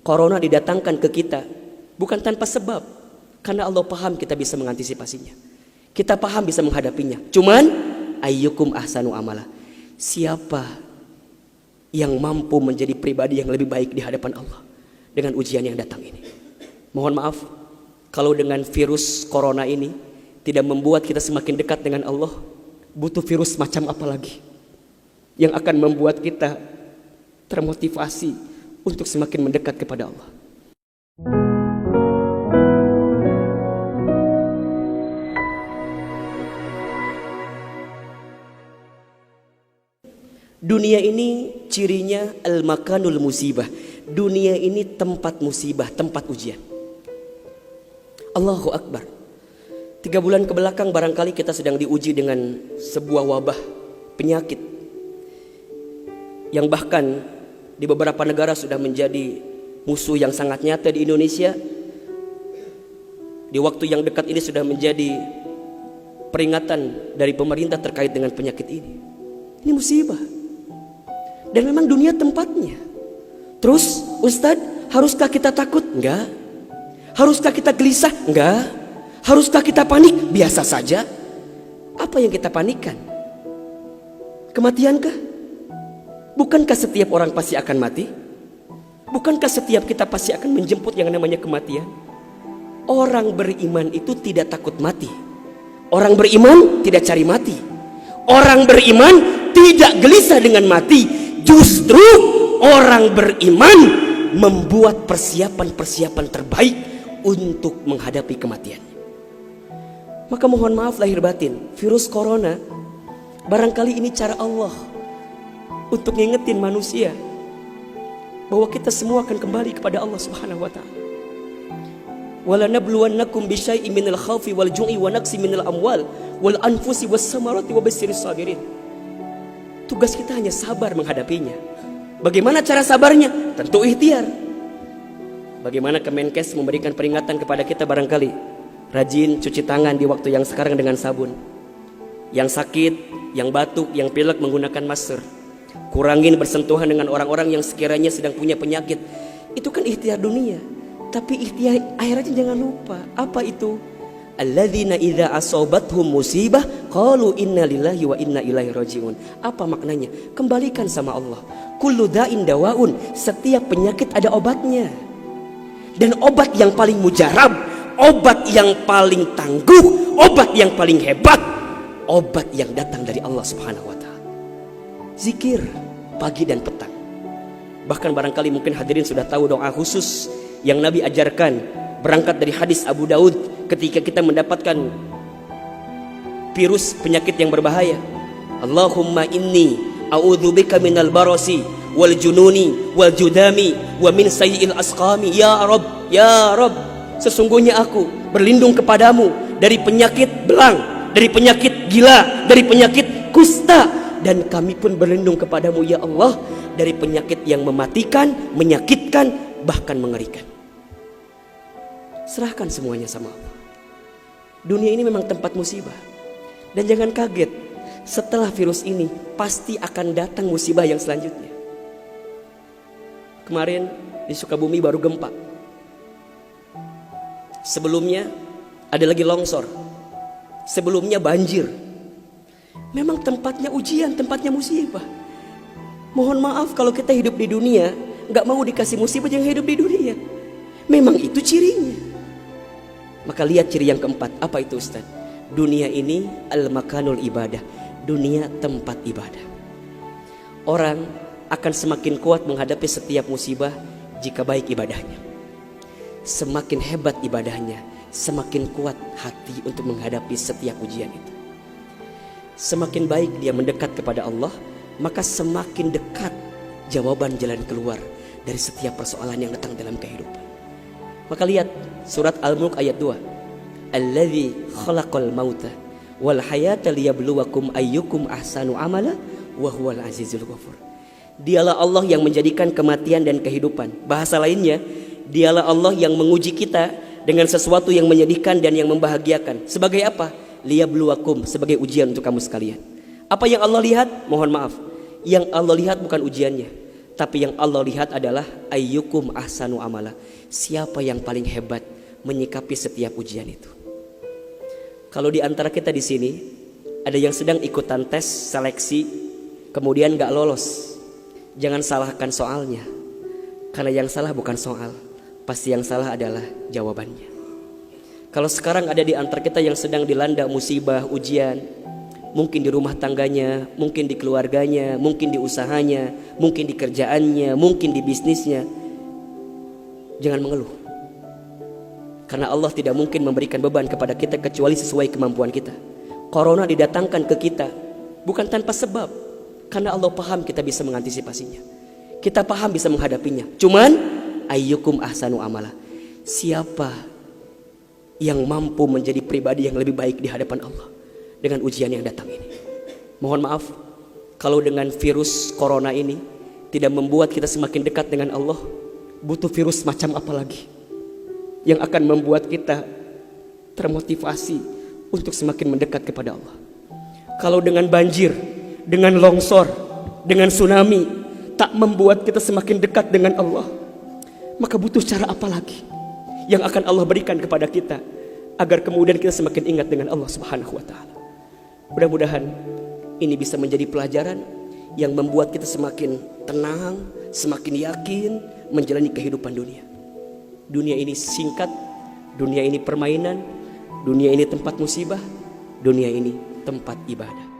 Corona didatangkan ke kita bukan tanpa sebab, karena Allah paham kita bisa mengantisipasinya. Kita paham bisa menghadapinya. Cuman ayyukum ahsanu amala. Siapa yang mampu menjadi pribadi yang lebih baik di hadapan Allah dengan ujian yang datang ini? Mohon maaf kalau dengan virus corona ini tidak membuat kita semakin dekat dengan Allah, butuh virus macam apa lagi yang akan membuat kita termotivasi untuk semakin mendekat kepada Allah? Dunia ini cirinya al-makanul musibah. Dunia ini tempat musibah, tempat ujian. Allahu Akbar. 3 bulan kebelakang barangkali kita sedang diuji dengan sebuah wabah penyakit yang bahkan di beberapa negara sudah menjadi musuh yang sangat nyata. Di Indonesia di waktu yang dekat ini sudah menjadi peringatan dari pemerintah terkait dengan penyakit ini. Ini musibah. Dan memang dunia tempatnya. Terus Ustadz, haruskah kita takut? Enggak. Haruskah kita gelisah? Enggak. Haruskah kita panik? Biasa saja. Apa yang kita panikkan? Kematiankah? Bukankah setiap orang pasti akan mati? Bukankah setiap kita pasti akan menjemput yang namanya kematian? Orang beriman itu tidak takut mati. Orang beriman tidak cari mati. Orang beriman tidak gelisah dengan mati. Justru orang beriman membuat persiapan-persiapan terbaik untuk menghadapi kematian. Maka mohon maaf lahir batin, virus corona barangkali ini cara Allah untuk ngingetin manusia bahwa kita semua akan kembali kepada Allah Subhanahu wa taala. Wala nabluwannakum bisyai'in minal khaufi wal ju'i wa naqsi minal amwal wal anfusi was samarati wa basyirus sabirin. Tugas kita hanya sabar menghadapinya. Bagaimana cara sabarnya? Tentu ikhtiar. Bagaimana Kemenkes memberikan peringatan kepada kita barangkali? Rajin cuci tangan di waktu yang sekarang dengan sabun. Yang sakit, yang batuk, yang pilek menggunakan masker. Kurangin bersentuhan dengan orang-orang yang sekiranya sedang punya penyakit. Itu kan ikhtiar dunia. Tapi ikhtiar akhiratnya jangan lupa. Apa itu? Alladzina idza asobathum musibah qalu inna lillahi wa inna ilaihi rajiun. Apa maknanya? Kembalikan sama Allah. Kullu da'in dawaun. Setiap penyakit ada obatnya. Dan obat yang paling mujarab, obat yang paling tangguh, obat yang paling hebat, obat yang datang dari Allah Subhanahu wa taala. Zikir pagi dan petang. Bahkan barangkali mungkin hadirin sudah tahu doa khusus yang Nabi ajarkan berangkat dari hadis Abu Daud ketika kita mendapatkan virus penyakit yang berbahaya. Allahumma inni a'udzubika minal barasi wal jununi wal judami wa min sayyi'il asqami. Ya Rabb, ya Rabb, sesungguhnya aku berlindung kepadamu dari penyakit belang, dari penyakit gila, dari penyakit kusta, dan kami pun berlindung kepadamu ya Allah dari penyakit yang mematikan, menyakitkan, bahkan mengerikan. Serahkan semuanya sama Allah. Dunia ini memang tempat musibah. Dan jangan kaget, setelah virus ini pasti akan datang musibah yang selanjutnya. Kemarin di Sukabumi baru gempa. Sebelumnya ada lagi longsor. Sebelumnya banjir. Memang tempatnya ujian, tempatnya musibah. Mohon maaf kalau kita hidup di dunia gak mau dikasih musibah, jangan hidup di dunia. Memang itu cirinya. Maka lihat ciri yang keempat. Apa itu Ustaz? Dunia ini al-makanul ibadah. Dunia tempat ibadah. Orang akan semakin kuat menghadapi setiap musibah jika baik ibadahnya. Semakin hebat ibadahnya, semakin kuat hati untuk menghadapi setiap ujian itu. Semakin baik dia mendekat kepada Allah, maka semakin dekat jawaban jalan keluar dari setiap persoalan yang datang dalam kehidupan. Maka lihat surat Al-Mulk ayat 2. Alladzi khalaqal mauta wal hayata liyabluwakum ayyukum ahsanu amala wa huwal azizul ghafur. Dialah Allah yang menjadikan kematian dan kehidupan. Bahasa lainnya, dialah Allah yang menguji kita dengan sesuatu yang menyedihkan dan yang membahagiakan. Sebagai apa? Liyabluwakum, sebagai ujian untuk kamu sekalian. Apa yang Allah lihat? Mohon maaf, yang Allah lihat bukan ujiannya, Tapi yang Allah lihat adalah ayyukum ahsanu amala. Siapa yang paling hebat menyikapi setiap ujian itu. Kalau di antara kita di sini ada yang sedang ikutan tes seleksi kemudian gak lolos, jangan salahkan soalnya. Karena yang salah bukan soal, pasti yang salah adalah jawabannya. Kalau sekarang ada di antara kita yang sedang dilanda musibah, ujian, mungkin di rumah tangganya, mungkin di keluarganya, mungkin di usahanya, mungkin di kerjaannya, mungkin di bisnisnya, jangan mengeluh. Karena Allah tidak mungkin memberikan beban kepada kita kecuali sesuai kemampuan kita. Corona didatangkan ke kita bukan tanpa sebab, karena Allah paham kita bisa mengantisipasinya, kita paham bisa menghadapinya. Cuman ayyukum ahsanu amala, siapa yang mampu menjadi pribadi yang lebih baik di hadapan Allah dengan ujian yang datang ini. Mohon maaf kalau dengan virus corona ini tidak membuat kita semakin dekat dengan Allah, butuh virus macam apa lagi yang akan membuat kita termotivasi untuk semakin mendekat kepada Allah. Kalau dengan banjir, dengan longsor, dengan tsunami tak membuat kita semakin dekat dengan Allah, maka butuh cara apa lagi yang akan Allah berikan kepada kita agar kemudian kita semakin ingat dengan Allah Subhanahu wa taala. Mudah-mudahan ini bisa menjadi pelajaran yang membuat kita semakin tenang, semakin yakin menjalani kehidupan dunia. Dunia ini singkat, dunia ini permainan, dunia ini tempat musibah, dunia ini tempat ibadah.